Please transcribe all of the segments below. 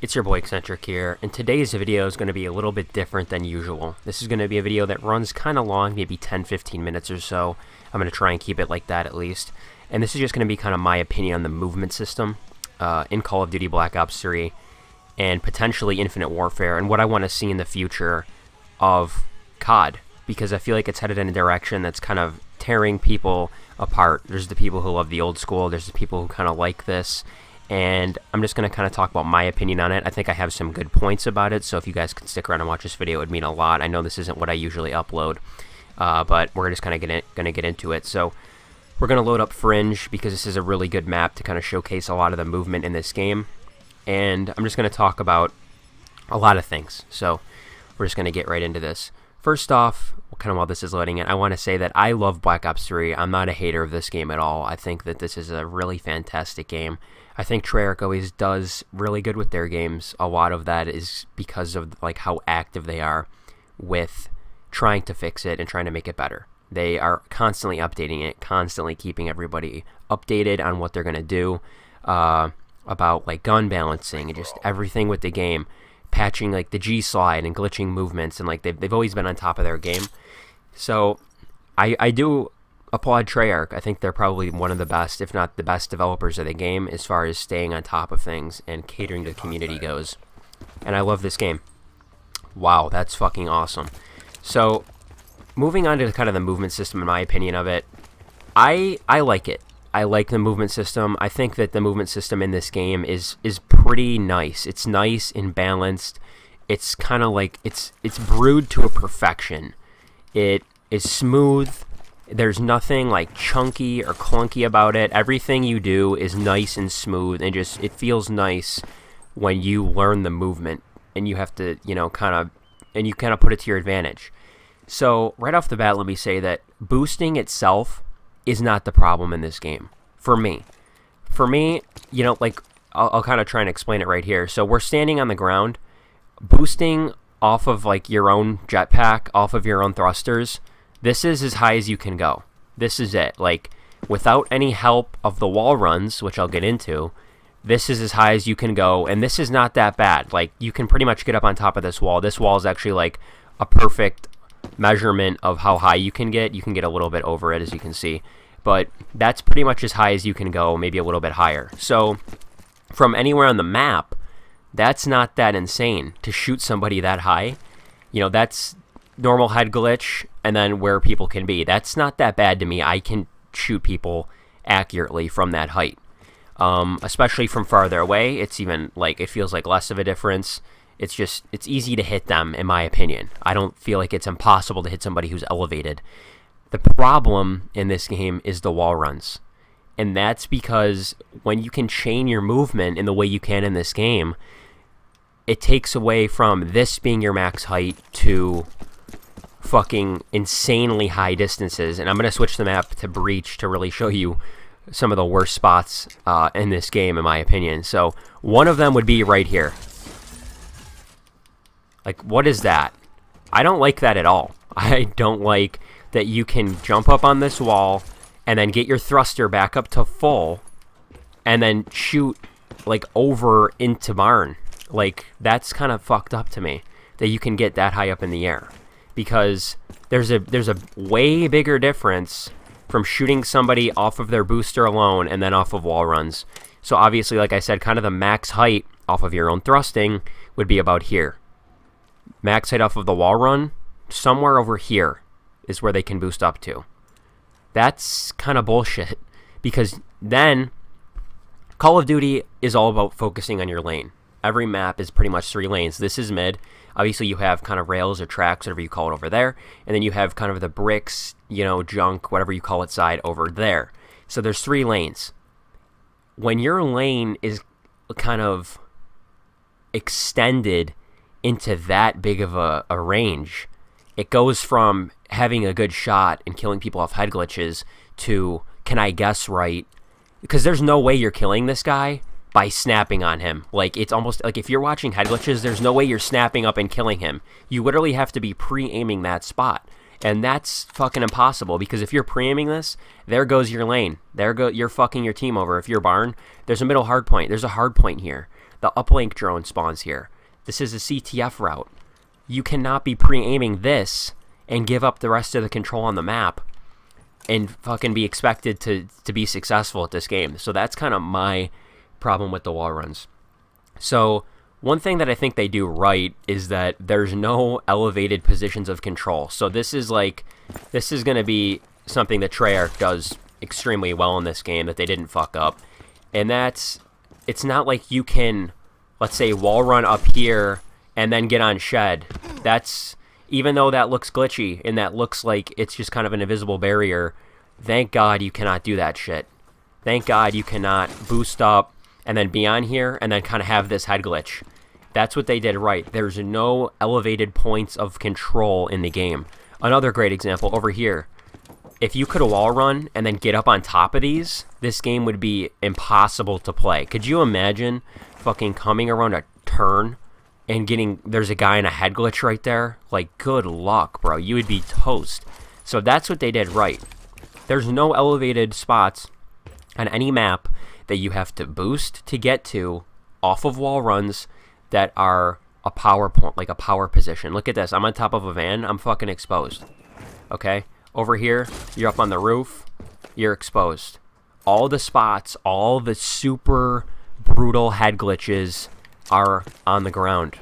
It's your boy Eccentric here, and today's video is going to be a little bit different than usual. This is going to be a video that runs kind of long, maybe 10-15 minutes or so. I'm going to try and keep it like that at least. And this is just going to be kind of my opinion on the movement system in Call of Duty Black Ops 3 and potentially Infinite Warfare, and what I want to see in the future of CoD, because I feel like it's headed in a direction that's kind of tearing people apart. There's the people who love the old school, there's the people who kind of like this, and I'm just going to kind of talk about my opinion on it. I think I have some good points about it, so if you guys can stick around and watch this video, it would mean a lot. I know this isn't what I usually upload, but we're just kind of going to get into it. So we're going to load up Fringe, because this is a really good map to kind of showcase a lot of the movement in this game, and I'm just going to talk about a lot of things. So we're just going to get right into this. First off, kind of while this is loading in, I want to say that I love Black Ops 3. I'm not a hater of this game at all. I think that this is a really fantastic game. I think Treyarch always does really good with their games. A lot of that is because of like how active they are with trying to fix it and trying to make it better. They are constantly updating it, constantly keeping everybody updated on what they're going to do about like gun balancing and just everything with the game, patching like the G slide and glitching movements, and like they've always been on top of their game. So I do applaud Treyarch. I think they're probably one of the best, if not the best, developers of the game as far as staying on top of things and catering to the community goes. And I love this game. Wow, that's fucking awesome. So moving on to kind of the movement system, in my opinion of it, I like it. I like the movement system. I think that the movement system in this game is pretty nice. It's nice and balanced. It's kind of like it's brewed to a perfection. It is smooth. There's nothing like chunky or clunky about it. Everything you do is nice and smooth, and just it feels nice when you learn the movement and you have to, kind of put it to your advantage. So right off the bat, let me say that boosting itself is not the problem in this game for me. Like I'll kind of try and explain it right here. So we're standing on the ground, boosting off of like your own jetpack, off of your own thrusters. This is as high as you can go. This is it. Like, without any help of the wall runs, which I'll get into, this is as high as you can go, and this is not that bad. Like, you can pretty much get up on top of this wall. This wall is actually like a perfect measurement of how high you can get. You can get a little bit over it, as you can see, but that's pretty much as high as you can go, maybe a little bit higher. So from anywhere on the map, that's not that insane to shoot somebody that high. That's normal head glitch, and then where people can be. That's not that bad to me. I can shoot people accurately from that height. Especially from farther away, it's even like, it feels like less of a difference. It's easy to hit them, in my opinion. I don't feel like it's impossible to hit somebody who's elevated. The problem in this game is the wall runs. And that's because when you can chain your movement in the way you can in this game, it takes away from this being your max height to fucking insanely high distances. And I'm going to switch the map to Breach to really show you some of the worst spots in this game, in my opinion. So one of them would be right here. Like, what is that? I don't like that at all. I don't like that you can jump up on this wall and then get your thruster back up to full and then shoot like over into barn. Like, that's kind of fucked up to me that you can get that high up in the air, because there's a way bigger difference from shooting somebody off of their booster alone and then off of wall runs. So obviously, like I said, kind of the max height off of your own thrusting would be about here. Max height off of the wall run, somewhere over here is where they can boost up to. That's kind of bullshit, because then Call of Duty is all about focusing on your lane. Every map is pretty much 3 lanes. This is mid. Obviously, you have kind of rails or tracks, whatever you call it, over there. And then you have kind of the bricks, junk, whatever you call it, side over there. So there's 3 lanes. When your lane is kind of extended into that big of a range, it goes from having a good shot and killing people off head glitches to, can I guess right? Because there's no way you're killing this guy by snapping on him. Like, it's almost like if you're watching head glitches, there's no way you're snapping up and killing him. You literally have to be pre-aiming that spot. And that's fucking impossible, because if you're pre-aiming this, there goes your lane. You're fucking your team over. If you're barn, there's a middle hard point. There's a hard point here. The uplink drone spawns here. This is a CTF route. You cannot be pre-aiming this and give up the rest of the control on the map and fucking be expected to be successful at this game. So that's kind of my problem with the wall runs. So one thing that I think they do right is that there's no elevated positions of control. So this is going to be something that Treyarch does extremely well in this game that they didn't fuck up. And it's not like you can, let's say, wall run up here and then get on shed. Even though that looks glitchy and that looks like it's just kind of an invisible barrier, thank God you cannot do that shit. Thank God you cannot boost up and then be on here and then kind of have this head glitch. That's what they did right. There's no elevated points of control in the game. Another great example over here. If you could wall run and then get up on top of these, this game would be impossible to play. Could you imagine fucking coming around a turn and there's a guy in a head glitch right there? Like, good luck, bro. You would be toast. So that's what they did right. There's no elevated spots on any map that you have to boost to get to off of wall runs that are a power point, like a power position. Look at this. I'm on top of a van. I'm fucking exposed. Okay? Over here, you're up on the roof. You're exposed. All the spots, all the super brutal head glitches are on the ground.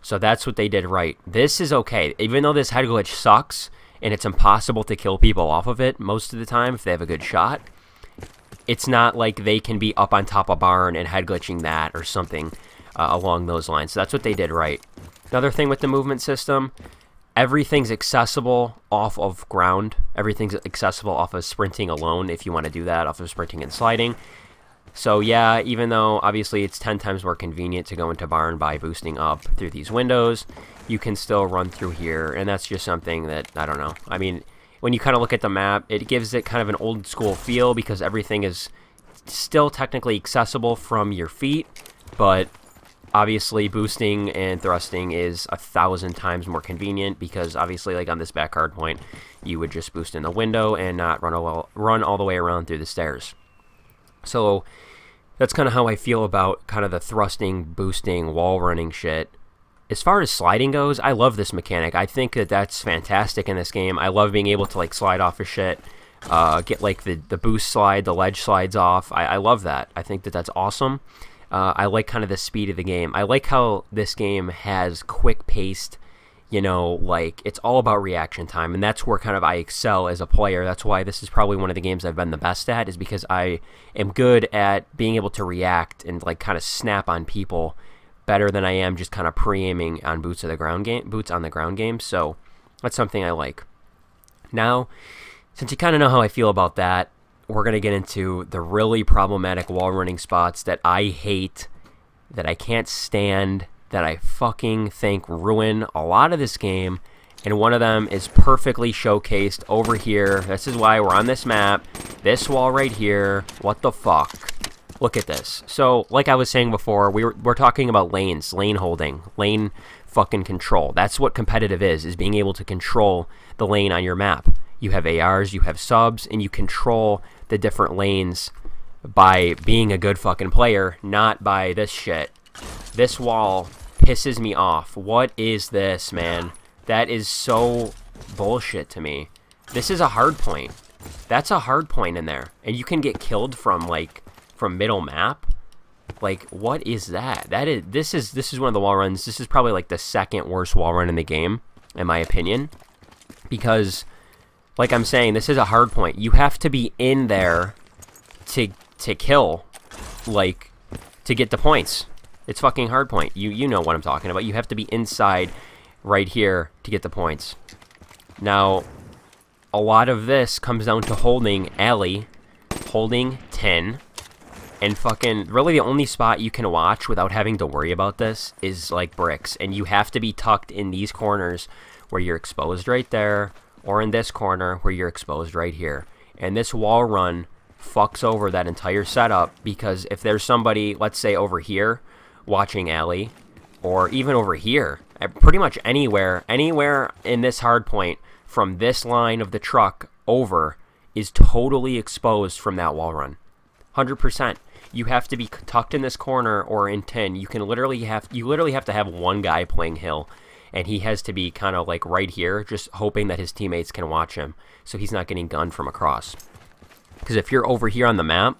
So that's what they did right. This is okay. Even though this head glitch sucks and it's impossible to kill people off of it most of the time if they have a good shot, it's not like they can be up on top of barn and head glitching that or something along those lines. So that's what they did right. Another thing with the movement system, everything's accessible off of ground. Everything's accessible off of sprinting alone if you want to do that, off of sprinting and sliding. So yeah, even though obviously it's 10 times more convenient to go into barn by boosting up through these windows, you can still run through here, and that's just something that, I don't know. I mean, when you kind of look at the map, it gives it kind of an old school feel because everything is still technically accessible from your feet, but obviously boosting and thrusting is 1,000 times more convenient because obviously, like on this back hard point, you would just boost in the window and not run all the way around through the stairs. So that's kind of how I feel about kind of the thrusting, boosting, wall running shit. As far as sliding goes, I love this mechanic. I think that that's fantastic in this game. I love being able to like slide off of shit, get like the boost slide, the ledge slides off. I love that. I think that that's awesome. I like kind of the speed of the game. I like how this game has quick-paced, you know, like it's all about reaction time, and that's where kind of I excel as a player. That's why this is probably one of the games I've been the best at, is because I am good at being able to react and like kind of snap on people better than I am just kind of pre-aiming on boots on the ground game. So that's something I like. Now, since you kind of know how I feel about that, we're going to get into the really problematic wall running spots that I hate, that I can't stand, that I fucking think ruin a lot of this game, and one of them is perfectly showcased over here. This is why we're on this map. This wall right here. What the fuck? Look at this. So, like I was saying before, we're talking about lanes, lane holding, lane fucking control. That's what competitive is being able to control the lane on your map. You have ARs, you have subs, and you control the different lanes by being a good fucking player, not by this shit. This wall pisses me off. What is this, man? That is so bullshit to me. This is a hard point. That's a hard point in there. And you can get killed from middle map. Like, what is that? This is one of the wall runs. This is probably like the second worst wall run in the game, in my opinion. Because, like I'm saying, this is a hard point. You have to be in there to kill, like, to get the points. It's fucking hard point. You know what I'm talking about. You have to be inside right here to get the points. Now, a lot of this comes down to holding alley, holding 10, and fucking really the only spot you can watch without having to worry about this is like bricks. And you have to be tucked in these corners where you're exposed right there, or in this corner where you're exposed right here. And this wall run fucks over that entire setup, because if there's somebody, let's say over here, watching alley, or even over here, pretty much anywhere in this hard point from this line of the truck over is totally exposed from that wall run. 100%. you have to be tucked in this corner or in 10. You literally have to have one guy playing hill, and he has to be kind of like right here, just hoping that his teammates can watch him so he's not getting gunned from across. Because if you're over here on the map,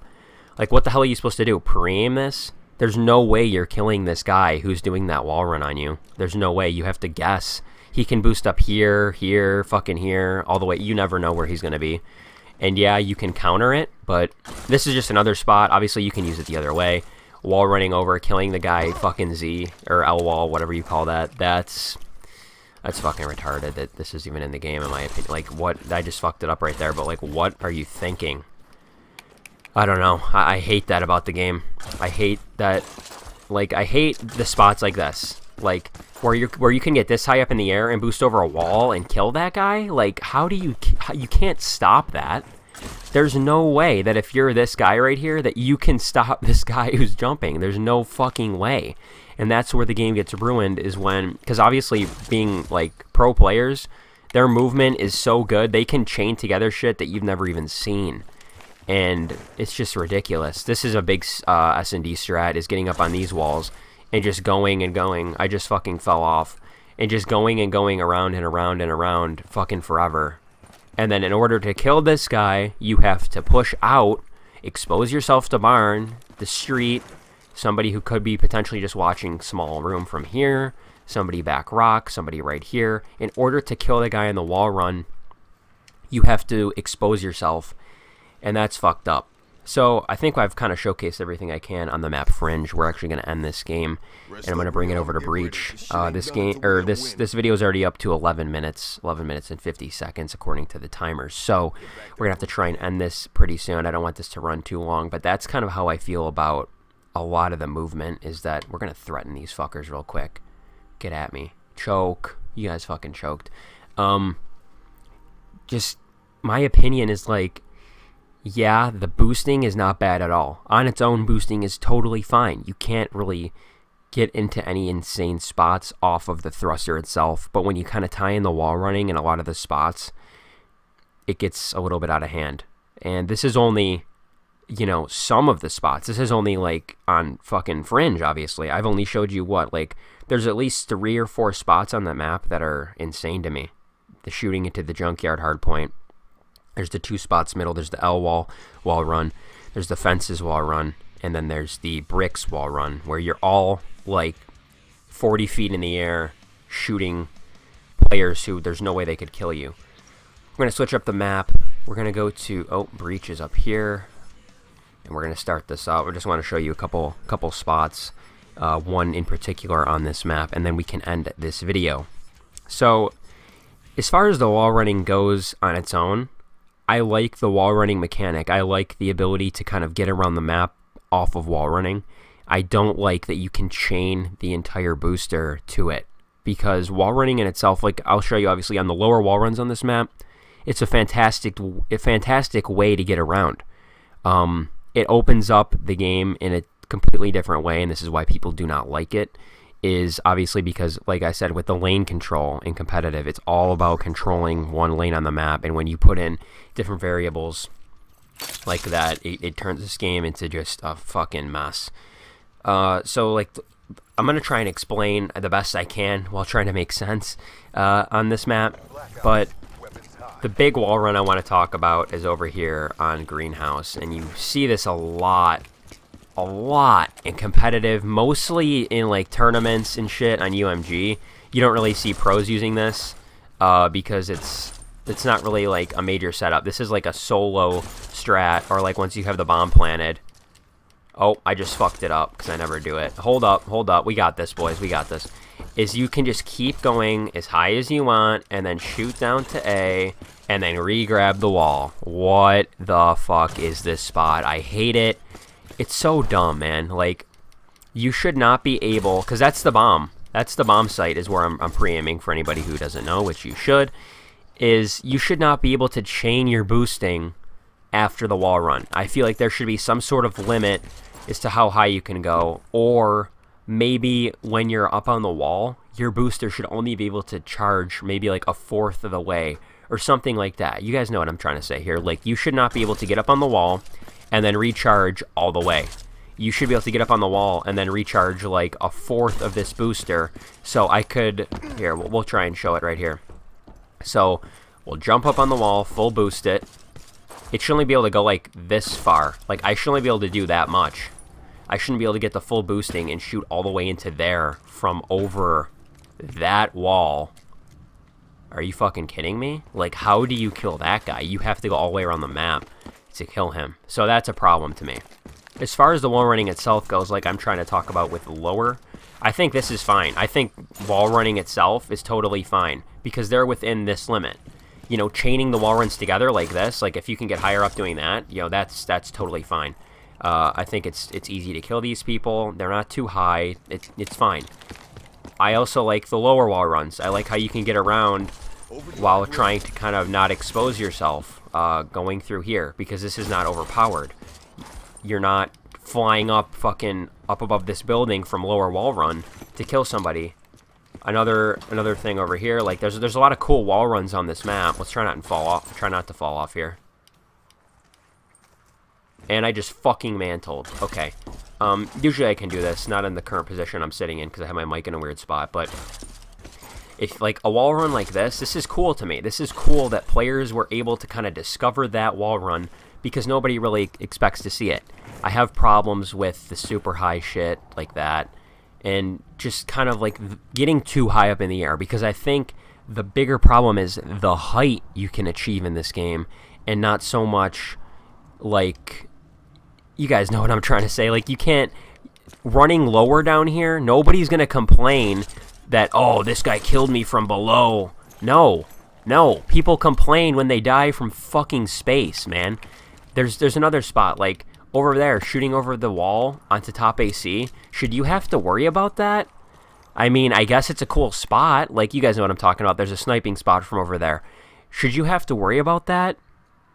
like, what the hell are you supposed to do? Pre-aim this? There's no way you're killing this guy who's doing that wall run on you. There's no way. You have to guess. He can boost up here, here, fucking here, all the way. You never know where he's going to be. And yeah, you can counter it, but this is just another spot. Obviously, you can use it the other way. Wall running over, killing the guy, fucking Z, or L wall, whatever you call that. That's fucking retarded that this is even in the game, in my opinion. Like, what? I just fucked it up right there, but, like, what are you thinking? I don't know. I hate that about the game. I hate that. Like, I hate the spots like this. Like, where you can get this high up in the air and boost over a wall and kill that guy. Like, how do you can't stop that. There's no way that if you're this guy right here that you can stop this guy who's jumping. There's no fucking way. And that's where the game gets ruined, is when, because obviously being like pro players, their movement is so good, they can chain together shit that you've never even seen. And it's just ridiculous. This is a big S&D strat, is getting up on these walls and just going and going. I just fucking fell off. And just going and going around and around and around fucking forever. And then in order to kill this guy, you have to push out, expose yourself to barn, the street, somebody who could be potentially just watching small room from here, somebody back rock, somebody right here. In order to kill the guy in the wall run, you have to expose yourself. And that's fucked up. So I think I've kind of showcased everything I can on the map Fringe. We're actually going to end this game, and I'm going to bring it over to Breach. This video is already up to 11 minutes and 50 seconds according to the timer. So we're going to have to try and end this pretty soon. I don't want this to run too long, but that's kind of how I feel about a lot of the movement, is that we're going to threaten these fuckers real quick. Get at me. Choke. You guys fucking choked. Just my opinion is, like, yeah, the boosting is not bad at all. On its own, boosting is totally fine. You can't really get into any insane spots off of the thruster itself, but when you kind of tie in the wall running in a lot of the spots, it gets a little bit out of hand. And this is only, you know, some of the spots. This is only, like, on fucking Fringe, obviously. I've only showed you, what, like, there's at least 3 or 4 spots on the map that are insane to me. The shooting into the junkyard hardpoint. There's the 2 spots middle. There's the L wall run. There's the fences wall run. And then there's the bricks wall run, where you're all, like, 40 feet in the air shooting players who there's no way they could kill you. We're going to switch up the map. We're going to go to, oh, Breach is up here. And we're going to start this out. We just want to show you a couple spots. One in particular on this map. And then we can end this video. So, as far as the wall running goes on its own, I like the wall running mechanic. I like the ability to kind of get around the map off of wall running. I don't like that you can chain the entire booster to it, because wall running in itself, like I'll show you obviously on the lower wall runs on this map, it's a fantastic way to get around. It opens up the game in a completely different way, and this is why people do not like it. Is obviously because, like I said, with the lane control in competitive, it's all about controlling one lane on the map, and when you put in different variables like that, it turns this game into just a fucking mess. So, like, I'm going to try and explain the best I can while trying to make sense on this map, but the big wall run I want to talk about is over here on Greenhouse, and you see this a lot in competitive, mostly in, like, tournaments and shit on UMG. You don't really see pros using this because it's not really like a major setup. This is like a solo strat, or like once you have the bomb planted. Oh, I just fucked it up because I never do it. Hold up. We got this, boys. We got this. Is you can just keep going as high as you want and then shoot down to A and then re-grab the wall. What the fuck is this spot? I hate it. It's so dumb, man. Like, you should not be able, because that's the bomb. That's the bomb site is where I'm pre-aiming for anybody who doesn't know, which you should, is you should not be able to chain your boosting after the wall run. I feel like there should be some sort of limit as to how high you can go, or maybe when you're up on the wall, your booster should only be able to charge maybe like 1/4 of the way, or something like that. You guys know what I'm trying to say here. Like, you should not be able to get up on the wall and then recharge all the way. you should be able to get up on the wall and then recharge like a fourth of this booster. So I could, here, we'll try and show it right here. So we'll jump up on the wall, full boost it. It should only be able to go like this far. Like, I should only be able to do that much. I shouldn't be able to get the full boosting and shoot all the way into there from over that wall. Are you fucking kidding me? Like, how do you kill that guy? You have to go all the way around the map to kill him. So that's a problem to me. As far as the wall running itself goes, like I'm trying to talk about with lower, I think this is fine. I think wall running itself is totally fine because they're within this limit. You know, chaining the wall runs together like this, like if you can get higher up doing that, you know, that's totally fine. I think it's easy to kill these people. They're not too high. It's fine. I also like the lower wall runs. I like how you can get around while trying to kind of not expose yourself going through here because this is not overpowered. You're not flying up fucking up above this building from lower wall run to kill somebody. Another thing over here, like there's a lot of cool wall runs on this map. Let's try not to fall off here. And I just fucking mantled. Okay. Usually I can do this, not in the current position I'm sitting in because I have my mic in a weird spot, but if like a wall run like this is cool to me. This is cool that players were able to kind of discover that wall run because nobody really expects to see it. I have problems with the super high shit like that and just kind of like getting too high up in the air because I think the bigger problem is the height you can achieve in this game and not so much like, you guys know what I'm trying to say, like you can't, running lower down here, nobody's gonna complain that, oh, this guy killed me from below. No, people complain when they die from fucking space, man. There's another spot, like, over there, shooting over the wall onto top AC. Should you have to worry about that? I mean, I guess it's a cool spot. Like, you guys know what I'm talking about. There's a sniping spot from over there. Should you have to worry about that?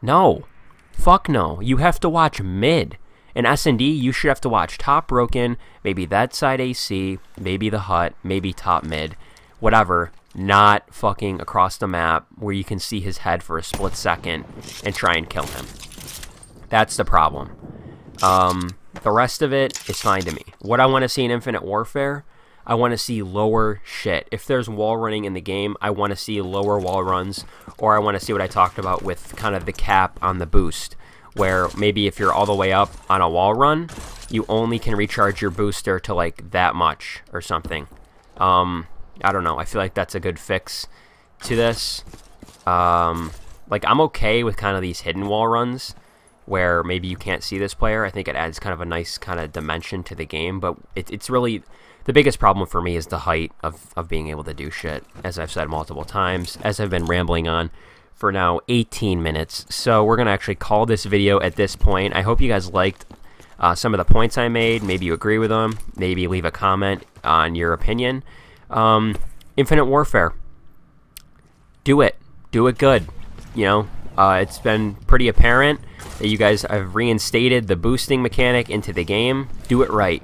No. Fuck no. You have to watch mid. In S&D, you should have to watch top broken, maybe that side AC, maybe the hut, maybe top mid, whatever. Not fucking across the map where you can see his head for a split second and try and kill him. That's the problem. The rest of it is fine to me. What I want to see in Infinite Warfare, I want to see lower shit. If there's wall running in the game, I want to see lower wall runs, or I want to see what I talked about with kind of the cap on the boost, where maybe if you're all the way up on a wall run, you only can recharge your booster to like that much or something. I don't know. I feel like that's a good fix to this. Like I'm okay with kind of these hidden wall runs where maybe you can't see this player. I think it adds kind of a nice kind of dimension to the game, but it's really, the biggest problem for me is the height of being able to do shit, as I've said multiple times, as I've been rambling on for now 18 minutes. So we're going to actually call this video at this point. I hope you guys liked some of the points I made. Maybe you agree with them. Maybe leave a comment on your opinion. Infinite Warfare. Do it. Do it good. You know, it's been pretty apparent that you guys have reinstated the boosting mechanic into the game. Do it right.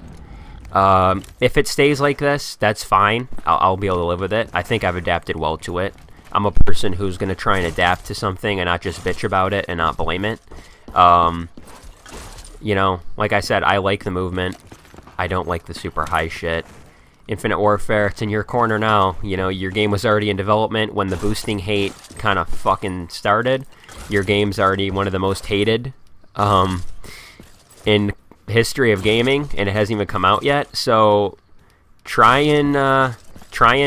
If it stays like this, that's fine. I'll be able to live with it. I think I've adapted well to it. I'm a person who's going to try and adapt to something and not just bitch about it and not blame it. You know, like I said, I like the movement. I don't like the super high shit. Infinite Warfare, it's in your corner now. You know, your game was already in development when the boosting hate kind of fucking started. Your game's already one of the most hated in history of gaming, and it hasn't even come out yet. So try and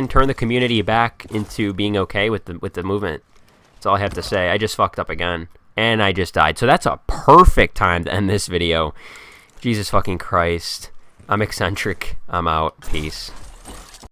turn the community back into being okay with the movement. That's all I have to say. I just fucked up again, and I just died. So that's a perfect time to end this video. Jesus fucking Christ. I'm eccentric. I'm out. Peace.